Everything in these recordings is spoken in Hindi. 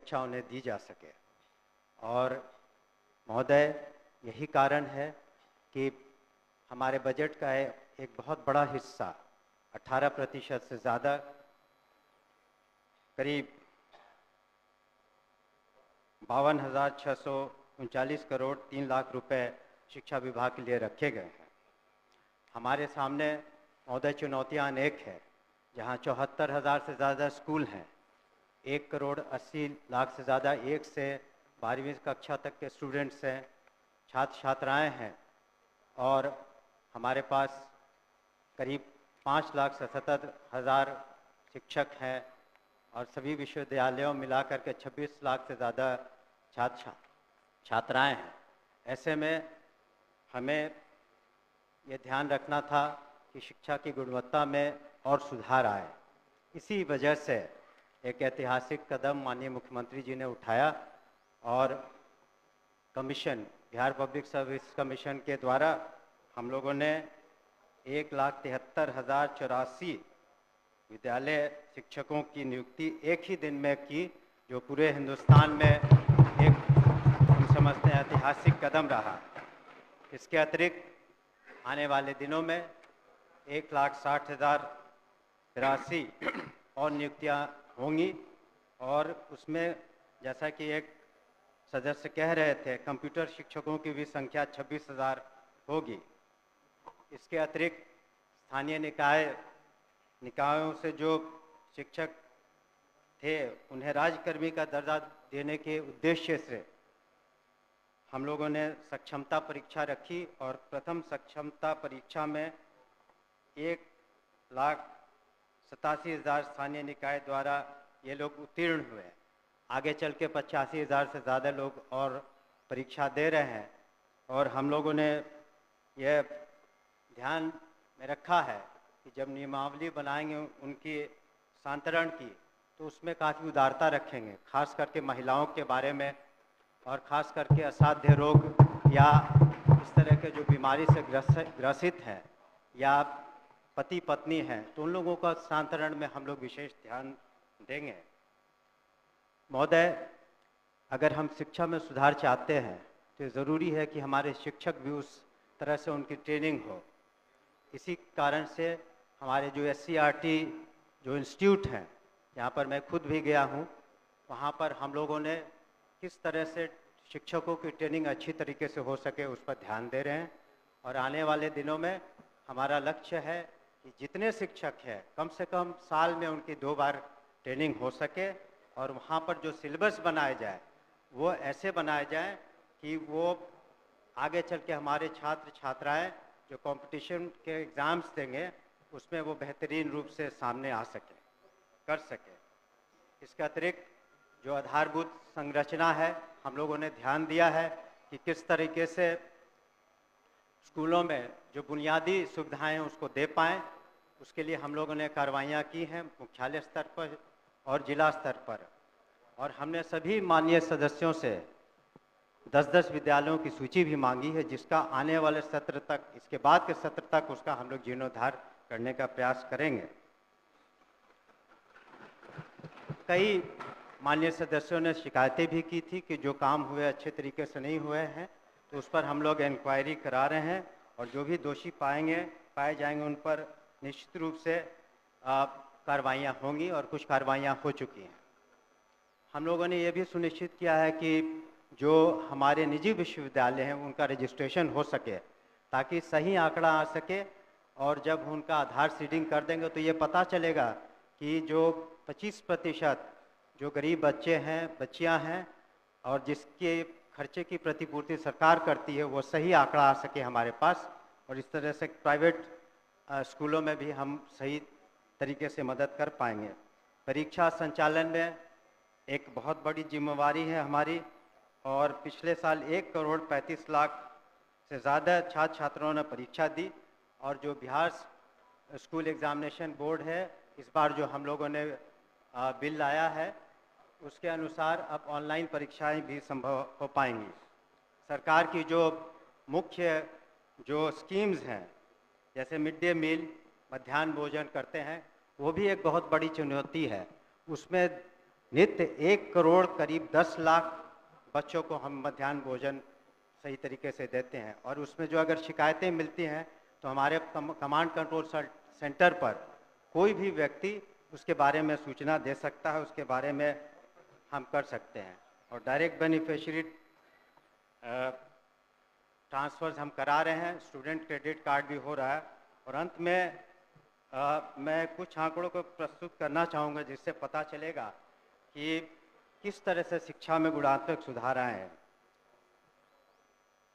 शिक्षा उन्हें दी जा सके। और महोदय, यही कारण है कि हमारे बजट का एक बहुत बड़ा हिस्सा 18% से ज़्यादा, करीब 52,639 करोड़ 3 लाख रुपए शिक्षा विभाग के लिए रखे गए हैं। हमारे सामने महोदय चुनौतियां अनेक है, जहां 74,000 से ज़्यादा स्कूल हैं, 1,80,00,000 से ज़्यादा 1 से 12वीं कक्षा तक के स्टूडेंट्स हैं, छात्र छात्राएं हैं, और हमारे पास करीब 5,77,000 शिक्षक हैं, और सभी विश्वविद्यालयों मिलाकर के 26 लाख से ज़्यादा छात्र छात्राएं हैं। ऐसे में हमें ये ध्यान रखना था कि शिक्षा की गुणवत्ता में और सुधार आए। इसी वजह से एक ऐतिहासिक कदम माननीय मुख्यमंत्री जी ने उठाया और commission, Bihar public service commission के द्वारा हम लोगों ने 1,73,084 विद्यालय शिक्षकों की नियुक्ति एक ही दिन में की, जो पूरे हिंदुस्तान में एक हम समझते हैं ऐतिहासिक कदम रहा। इसके अतिरिक्त आने वाले दिनों में 1,60,083 और नियुक्तियां होंगी, और उसमें जैसा कि एक सदस्य कह रहे थे, कंप्यूटर शिक्षकों की भी संख्या 26,000 होगी। इसके अतिरिक्त स्थानीय निकायों से जो शिक्षक थे उन्हें राज्यकर्मी का दर्जा देने के उद्देश्य से हम लोगों ने सक्षमता परीक्षा रखी, और प्रथम सक्षमता परीक्षा में 1,87,000 स्थानीय निकाय द्वारा ये लोग उत्तीर्ण हुए। आगे चल के 85,000 से ज़्यादा लोग और परीक्षा दे रहे हैं, और हम लोगों ने यह ध्यान में रखा है कि जब नियमावली बनाएंगे उनकी सांतरण की, तो उसमें काफ़ी उदारता रखेंगे, खास करके महिलाओं के बारे में, और ख़ास करके असाध्य रोग या इस तरह के जो बीमारी से ग्रसित हैं या पति पत्नी हैं, तो उन लोगों का सांतरण में हम लोग विशेष ध्यान देंगे। महोदय, अगर हम शिक्षा में सुधार चाहते हैं तो ज़रूरी है कि हमारे शिक्षक भी उस तरह से उनकी ट्रेनिंग हो। इसी कारण से हमारे जो SCERT जो इंस्टीट्यूट हैं, यहाँ पर मैं खुद भी गया हूँ, वहाँ पर हम लोगों ने किस तरह से शिक्षकों की ट्रेनिंग अच्छी तरीके से हो सके उस पर ध्यान दे रहे हैं। और आने वाले दिनों में हमारा लक्ष्य है कि जितने शिक्षक हैं कम से कम साल में उनकी 2 बार ट्रेनिंग हो सके, और वहाँ पर जो सिलेबस बनाए जाए वो ऐसे बनाए जाए कि वो आगे चल के हमारे छात्र छात्राएं जो कंपटीशन के एग्ज़ाम्स देंगे उसमें वो बेहतरीन रूप से सामने आ सके, कर सके। इसके अतिरिक्त जो आधारभूत संरचना है, हम लोगों ने ध्यान दिया है कि किस तरीके से स्कूलों में जो बुनियादी सुविधाएं हैं उसको दे पाएँ। उसके लिए हम लोगों ने कार्रवाइयाँ की हैं मुख्यालय स्तर पर और जिला स्तर पर, और हमने सभी माननीय सदस्यों से 10-10 विद्यालयों की सूची भी मांगी है, जिसका आने वाले सत्र तक, इसके बाद के सत्र तक उसका हम लोग जीर्णोद्धार करने का प्रयास करेंगे। कई माननीय सदस्यों ने शिकायतें भी की थी कि जो काम हुए अच्छे तरीके से नहीं हुए हैं, तो उस पर हम लोग इंक्वायरी करा रहे हैं, और जो भी दोषी पाए जाएंगे उन पर निश्चित रूप से कार्रवाइयाँ होंगी, और कुछ कार्रवाइयाँ हो चुकी हैं। हम लोगों ने ये भी सुनिश्चित किया है कि जो हमारे निजी विश्वविद्यालय हैं उनका रजिस्ट्रेशन हो सके, ताकि सही आंकड़ा आ सके, और जब उनका आधार सीडिंग कर देंगे तो ये पता चलेगा कि जो 25% जो गरीब बच्चे हैं, बच्चियां हैं, और जिसके खर्चे की प्रतिपूर्ति सरकार करती है, वो सही आंकड़ा आ सके हमारे पास। और इस तरह से प्राइवेट स्कूलों में भी हम सही तरीके से मदद कर पाएंगे। परीक्षा संचालन में एक बहुत बड़ी जिम्मेवारी है हमारी, और पिछले साल 1,35,00,000 से ज़्यादा छात्र छात्राओं ने परीक्षा दी, और जो बिहार स्कूल एग्जामिनेशन बोर्ड है, इस बार जो हम लोगों ने बिल लाया है उसके अनुसार अब ऑनलाइन परीक्षाएं भी संभव हो पाएंगी। सरकार की जो मुख्य जो स्कीम्स हैं, जैसे मिड डे मील, मध्याह्न भोजन करते हैं, वो भी एक बहुत बड़ी चुनौती है। उसमें नित्य 1 करोड़ करीब 10 लाख बच्चों को हम मध्याह्न भोजन सही तरीके से देते हैं। और उसमें जो अगर शिकायतें मिलती हैं तो हमारे कमांड कंट्रोल सेंटर पर कोई भी व्यक्ति उसके बारे में सूचना दे सकता है, उसके बारे में हम कर सकते हैं। और डायरेक्ट बेनिफिशियरी ट्रांसफर्स हम करा रहे हैं, स्टूडेंट क्रेडिट कार्ड भी हो रहा है। और अंत में मैं कुछ आंकड़ों को प्रस्तुत करना चाहूँगा जिससे पता चलेगा कि किस तरह से शिक्षा में गुणात्मक सुधार आए हैं।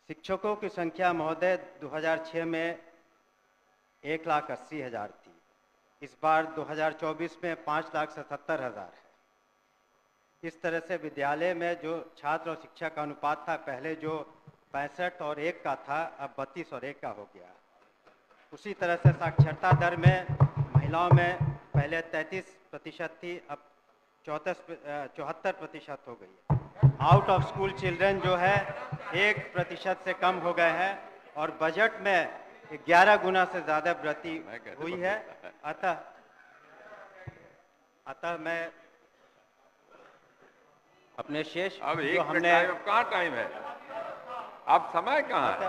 शिक्षकों की संख्या महोदय 2006 में 1,80,000 थी। इस बार 2024 में 5,77,000 है। इस तरह से विद्यालय में जो छात्र और शिक्षक का अनुपात था, पहले जो 65 और 1 का था, अब 32 और 1 का हो गया। उसी तरह से साक्षरता दर में महिलाओं में पहले 33% थी, अब 74% हो गई है। आउट ऑफ स्कूल चिल्ड्रन जो है 1% से कम हो गए हैं और बजट में 11 गुना से ज़्यादा वृद्धि हुई है। अतः मैं अपने शेष अब जो हमने कहाँ टाइम है, अब समय कहाँ है?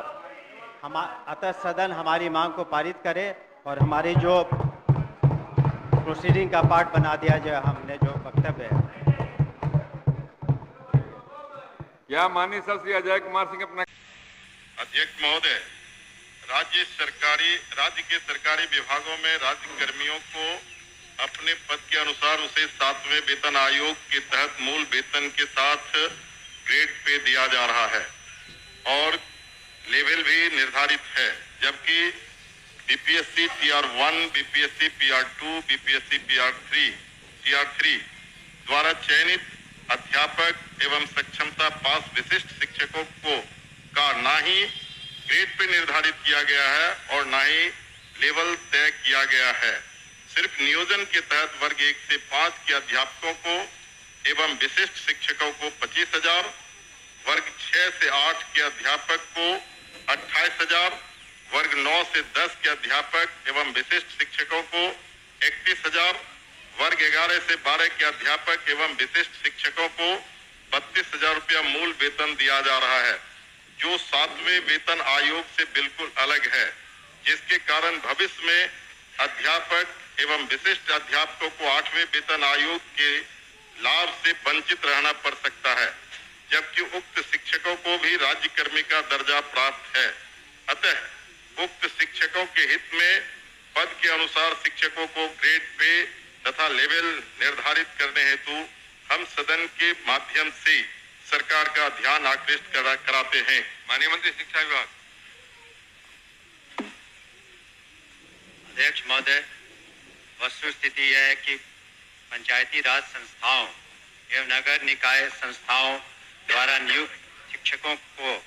अतः सदन हमारी मांग को पारित करे और हमारी जो प्रोसीडिंग का पार्ट बना दिया जाए। हमने जो वक्तव्य है। क्या माननीय सर श्री अजय कुमार सिंह अपना। अध्यक्ष महोदय, राज्य के सरकारी विभागों में राज्य कर्मियों को अपने पद के अनुसार उसे 7वें वेतन आयोग के तहत मूल वेतन के साथ ग्रेड पे दिया जा रहा है और लेवल भी निर्धारित है, जबकि बीपीएससी टीआर1, बीपीएससी पीआर2, बीपीएससी टीआर3 द्वारा चयनित अध्यापक एवं सक्षमता पास विशिष्ट शिक्षकों का ना ही ग्रेड पे निर्धारित किया गया है और ना ही लेवल तय किया गया है। सिर्फ नियोजन के तहत वर्ग 1 से 5 के अध्यापकों को एवं विशिष्ट शिक्षकों को 25,000, वर्ग 6 से 8 के अध्यापक को 28,000, वर्ग 9 से 10 के अध्यापक एवं विशिष्ट शिक्षकों को 31,000, वर्ग 11 से 12 के अध्यापक एवं विशिष्ट शिक्षकों को 32,000 रुपया मूल वेतन दिया जा रहा है, जो 7वें वेतन आयोग से बिल्कुल अलग है, जिसके कारण भविष्य में अध्यापक एवं विशिष्ट अध्यापकों को 8वें वेतन आयोग के लाभ से वंचित रहना पड़ सकता है, जबकि उक्त शिक्षकों को भी राज्य कर्मी का दर्जा प्राप्त है। अतः उक्त शिक्षकों के हित में पद के अनुसार शिक्षकों को ग्रेड पे तथा लेवल निर्धारित करने हेतु हम सदन के माध्यम से सरकार का ध्यान आकृष्ट कराते हैं। माननीय मंत्री शिक्षा विभाग। अध्यक्ष महोदय, वस्तु स्थिति यह है कि पंचायती राज संस्थाओं एवं नगर निकाय संस्थाओं द्वारा नियुक्त शिक्षकों को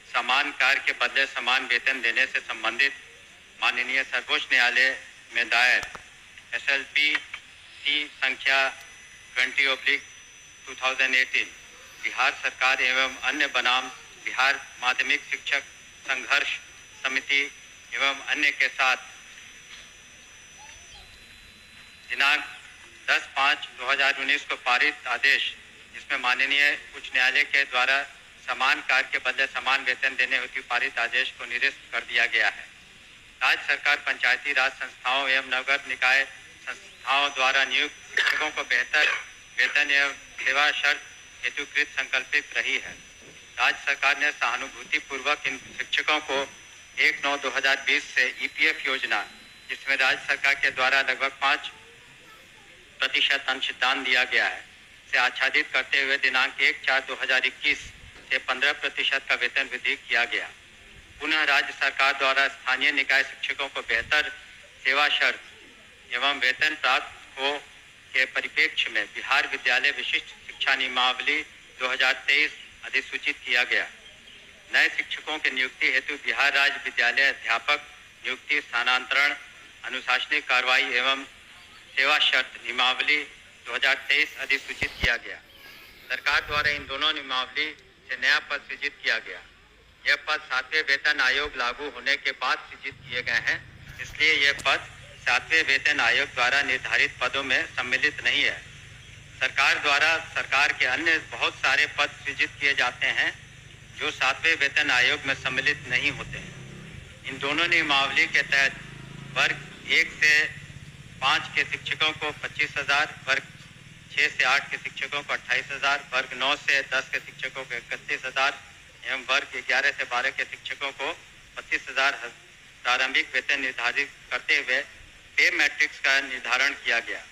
समान कार्य के बदले समान वेतन देने से संबंधित माननीय सर्वोच्च न्यायालय में दायर SLP संख्या 20/2018 बिहार सरकार एवं अन्य बनाम बिहार माध्यमिक शिक्षक संघर्ष समिति एवं अन्य के साथ दिनांक 10/5/2019 को पारित आदेश, जिसमें माननीय उच्च न्यायालय के द्वारा समान कार्य के बदले समान वेतन देने हेतु पारित आदेश को निरस्त कर दिया गया है। राज्य सरकार पंचायती राज संस्थाओं एवं नगर निकाय संस्थाओं द्वारा नियुक्त शिक्षकों को बेहतर वेतन एवं सेवा शर्त हेतुकृत संकल्पित रही है। राज्य सरकार ने सहानुभूति पूर्वक इन शिक्षकों को 1/9/2020 से EPF योजना, जिसमें राज्य सरकार के द्वारा लगभग 5% अंशदान दिया गया है, से आच्छादित करते हुए दिनांक 1/4/2021 से 15% का वेतन वृद्धि किया गया। पुनः राज्य सरकार द्वारा स्थानीय निकाय शिक्षकों को बेहतर सेवा शर्त एवं वेतन प्राप्त हो के परिप्रेक्ष्य में बिहार विद्यालय विशिष्ट शिक्षा नियमावली 2023 अधिसूचित किया गया। नए शिक्षकों की नियुक्ति हेतु बिहार राज्य विद्यालय अध्यापक नियुक्ति स्थानांतरण अनुशासनिक कार्रवाई एवं सेवा शर्त नियमावली 2023 अधिसूचित किया गया। सरकार द्वारा इन दोनों नियमावली से नया पद सृजित किया गया। यह पद 7वें वेतन आयोग लागू होने के बाद सृजित किए गए हैं, इसलिए यह पद 7वें वेतन आयोग द्वारा निर्धारित पदों में सम्मिलित नहीं है। सरकार द्वारा सरकार के अन्य बहुत सारे पद सृजित किए जाते हैं जो 7वें वेतन आयोग में सम्मिलित नहीं होते हैं। इन दोनों नियमावली के तहत वर्ग 1 से 5 के शिक्षकों को 25,000, वर्ग 6 से 8 के शिक्षकों को 28,000, वर्ग 9 से 10 के शिक्षकों को 31,000 एवं वर्ग 11 से 12 के शिक्षकों को 25,000 प्रारंभिक वेतन निर्धारित करते हुए पे मैट्रिक्स का निर्धारण किया गया।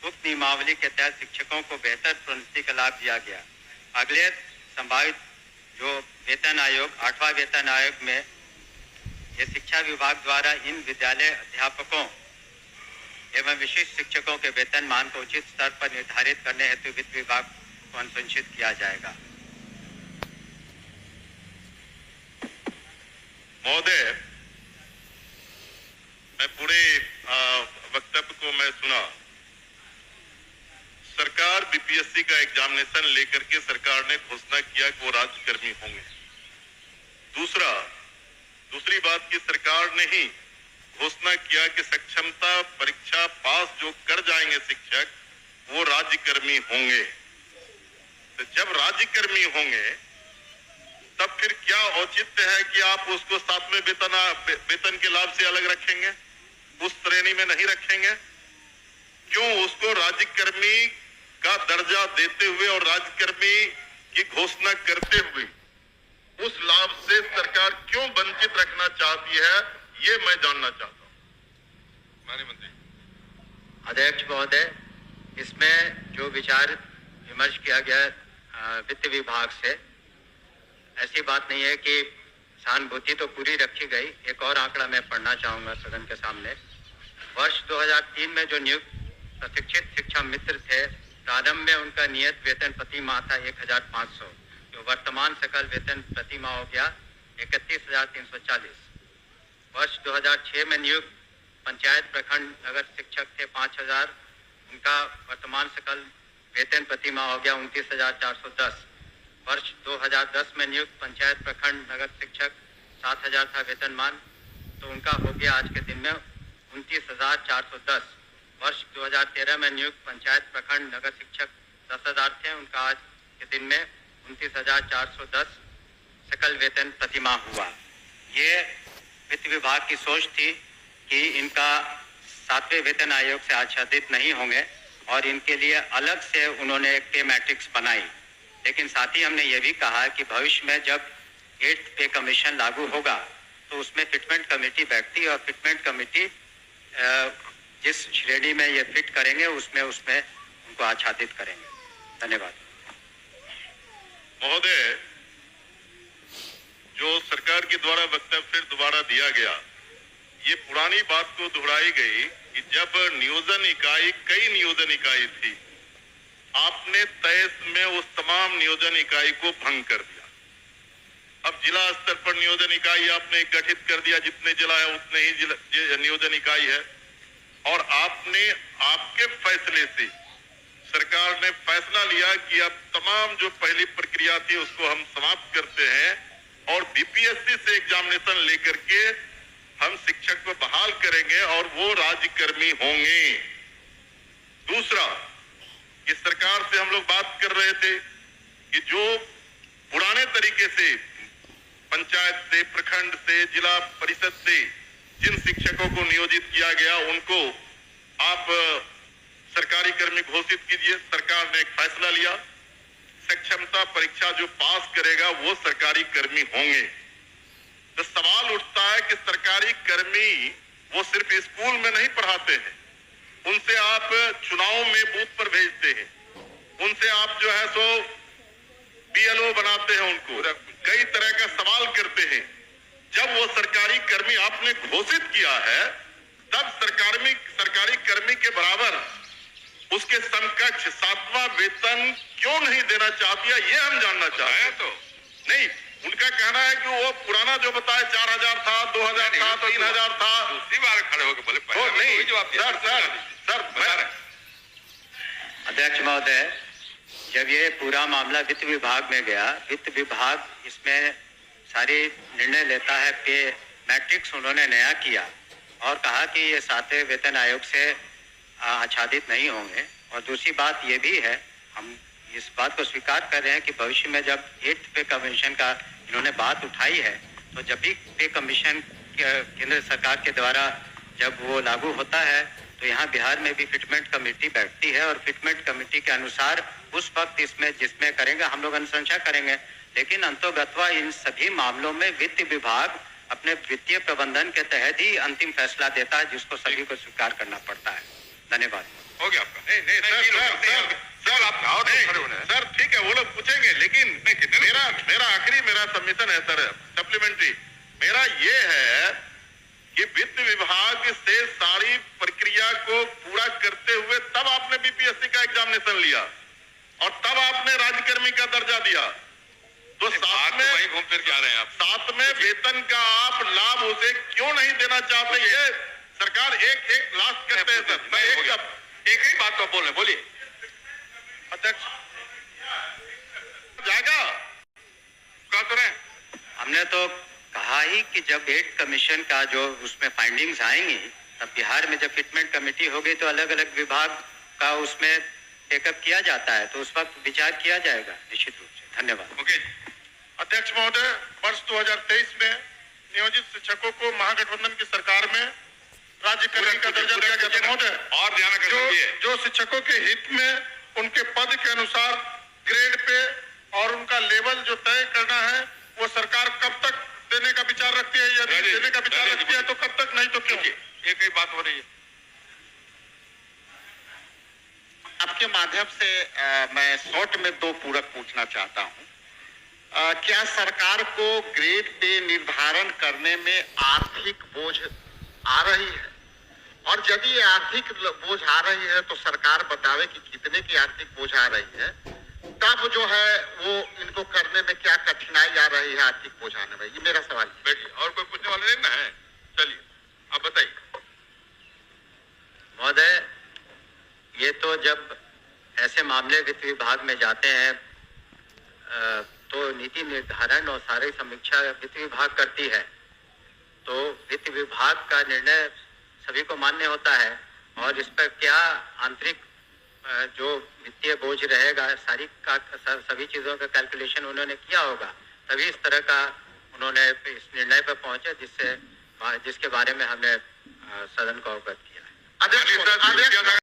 उक्त नियमावली के तहत शिक्षकों को बेहतर प्रोन्नति का लाभ दिया गया। अगले संभावित जो वेतन आयोग 8वां वेतन आयोग में ये शिक्षा विभाग द्वारा इन विद्यालय अध्यापकों एवं विशिष्ट शिक्षकों के वेतन मान को उचित स्तर पर निर्धारित करने हेतु वित्त विभाग को अनुशंसित किया जाएगा। महोदय, मैं पूरे वक्तव्य को मैं सुना। सरकार बीपीएससी का एग्जामिनेशन लेकर के सरकार ने घोषणा किया कि वो राज्यकर्मी होंगे। दूसरी बात की सरकार ने ही घोषणा किया कि सक्षमता परीक्षा पास जो कर जाएंगे शिक्षक वो राज्यकर्मी होंगे। तो जब राज्यकर्मी होंगे तब फिर क्या औचित्य है कि आप उसको 7वें वेतन के लाभ से अलग रखेंगे, उस श्रेणी में नहीं रखेंगे? क्यों उसको राज्यकर्मी का दर्जा देते हुए और राज्यकर्मी की घोषणा करते हुए उस लाभ से सरकार क्यों वंचित रखना चाहती है, ये मैं जानना चाहता हूं। माननीय मंत्री। अध्यक्ष महोदय, इसमें जो विचार विमर्श किया गया वित्त विभाग से, ऐसी बात नहीं है कि सहानुभूति तो पूरी रखी गई। एक और आंकड़ा मैं पढ़ना चाहूंगा सदन के सामने। वर्ष 2003 में जो नियुक्त प्रशिक्षित शिक्षा मित्र थे, प्रारंभ में उनका नियत वेतन प्रति माह था 1,500, जो वर्तमान सकल वेतन प्रति माह हो गया 31,340। वर्ष 2006 में नियुक्त पंचायत प्रखंड नगर शिक्षक थे 5,000, उनका वर्तमान सकल वेतन प्रति माह हो गया 29,410। वर्ष 2010 में नियुक्त पंचायत प्रखंड नगर शिक्षक 7,000 था वेतनमान, तो उनका हो गया आज के दिन में 29,410। वर्ष 2013 में नियुक्त पंचायत प्रखंड नगर शिक्षक 10,000 थे, उनका आज के दिन में 29,410 सकल वेतन प्रतिमाह हुआ। ये वित्त विभाग की सोच थी कि इनका 7वें वेतन आयोग से आच्छादित नहीं होंगे और इनके लिए अलग से उन्होंने एक पे मैट्रिक्स बनाई। लेकिन साथ ही हमने ये भी कहा कि भविष्य में जब 8th पे कमीशन लागू होगा तो उसमें फिटमेंट कमेटी बैठती और फिटमेंट कमेटी जिस श्रेणी में ये फिट करेंगे उसमें उनको आच्छादित करेंगे। धन्यवाद। महोदय, जो सरकार के द्वारा वक्तव्य फिर दोबारा दिया गया, ये पुरानी बात को दोहराई गई कि जब नियोजन इकाई, कई नियोजन इकाई थी, आपने 23 में उस तमाम नियोजन इकाई को भंग कर दिया। अब जिला स्तर पर नियोजन इकाई आपने गठित कर दिया, जितने जिला है उतने ही नियोजन इकाई है। और आपने, आपके फैसले से सरकार ने फैसला लिया कि अब तमाम जो पहली प्रक्रिया थी उसको हम समाप्त करते हैं और बीपीएससी से एग्जामिनेशन लेकर के हम शिक्षक को बहाल करेंगे और वो राज्यकर्मी होंगे। दूसरा, इस सरकार से हम लोग बात कर रहे थे कि जो पुराने तरीके से पंचायत से, प्रखंड से, जिला परिषद से जिन शिक्षकों को नियोजित किया गया उनको आप सरकारी कर्मी घोषित कीजिए। सरकार ने एक फैसला लिया, सक्षमता परीक्षा जो पास करेगा वो सरकारी कर्मी होंगे। तो सवाल उठता है कि सरकारी कर्मी वो सिर्फ स्कूल में नहीं पढ़ाते हैं, उनसे आप चुनाव में बूथ पर भेजते हैं, उनसे आप जो है सो बीएलओ बनाते हैं, उनको कई तरह का सवाल करते हैं। जब वो सरकारी कर्मी आपने घोषित किया है तब सरकारी कर्मी के बराबर उसके समकक्ष 7वां वेतन क्यों नहीं देना चाहती है, ये हम जानना चाहते हैं। तो नहीं, उनका कहना है कि वो पुराना जो बताया 4,000 था, 2,000 था, 3,000 था। दूसरी बार खड़े होकर बोले नहीं सर। अध्यक्ष महोदय, जब ये पूरा मामला वित्त विभाग में गया, वित्त विभाग इसमें सारी निर्णय लेता है। पे मैट्रिक्स उन्होंने नया किया और कहा कि ये 7वें वेतन आयोग से आच्छादित नहीं होंगे। और दूसरी बात ये भी है हम इस बात को स्वीकार कर रहे हैं कि भविष्य में जब 8th पे कमीशन का इन्होंने बात उठाई है, तो जब भी पे कमीशन केंद्र सरकार के द्वारा जब वो लागू होता है, तो यहाँ बिहार में भी फिटमेंट कमेटी बैठती है और फिटमेंट कमेटी के अनुसार उस वक्त इसमें जिसमें करेंगे हम लोग अनुशंसा करेंगे, लेकिन अंतोगत्वा इन सभी मामलों में वित्त विभाग अपने वित्तीय प्रबंधन के तहत ही अंतिम फैसला देता है, जिसको सभी को स्वीकार करना पड़ता है। धन्यवाद। हो गया आपका। सर ठीक है, वो लोग पूछेंगे, लेकिन मेरा आखिरी सबमिशन है सर, सप्लीमेंट्री मेरा ये है कि वित्त विभाग से सारी प्रक्रिया को पूरा करते हुए तब आपने बीपीएससी का एग्जामिनेशन लिया और तब आपने राज्यकर्मी का दर्जा दिया, तो साथ में वही घूम फिर के आ रहे हैं आप। साथ में वेतन का आप लाभ उसे क्यों नहीं देना चाहते? ये सरकार एक लास्ट करते हैं सर। मैं एक ही बात को बोल रहे, बोलिए अध्यक्ष। जाएगा कह तो रहे, हमने तो कहा ही कि जब 8th कमीशन का जो उसमें फाइंडिंग्स आएंगी, तब बिहार में जब फिटमेंट कमेटी होगी तो अलग अलग विभाग का उसमें टेकअप किया जाता है, तो उस वक्त विचार किया जाएगा निश्चित रूप से। धन्यवाद। ओके अध्यक्ष महोदय, वर्ष 2023 में नियोजित शिक्षकों को महागठबंधन की सरकार में राज्यकर्मी का दर्जा दिया गया था महोदय। और ध्यान जो शिक्षकों के हित में उनके पद के अनुसार ग्रेड पे और उनका लेवल जो तय करना है, वो सरकार कब तक देने का विचार रखती है? यदि देने का विचार रखती है तो कब तक, नहीं तो क्यों? एक ही बात हो रही है। आपके माध्यम से मैं शॉर्ट में 2 पूरक पूछना चाहता हूं। क्या सरकार को ग्रेड पे निर्धारण करने में आर्थिक बोझ आ रही है? और यदि आर्थिक बोझ आ रही है तो सरकार बतावे कि कितने की आर्थिक बोझ आ रही है, तब जो है वो इनको करने में क्या कठिनाई आ रही है आर्थिक बोझ आने में? ये मेरा सवाल है। बैठिए, और कोई पूछने वाले नहीं ना है? चलिए आप बताइए। महोदय, ये तो जब ऐसे मामले वित्त विभाग में जाते हैं तो नीति निर्धारण और सारी समीक्षा वित्त विभाग करती है, तो वित्त विभाग का निर्णय सभी को मान्य होता है और इस पर क्या आंतरिक जो वित्तीय बोझ रहेगा सभी चीजों का कैलकुलेशन उन्होंने किया होगा, तभी इस तरह का उन्होंने इस निर्णय पर पहुंचे जिसके बारे में हमने सदन को अवगत किया है।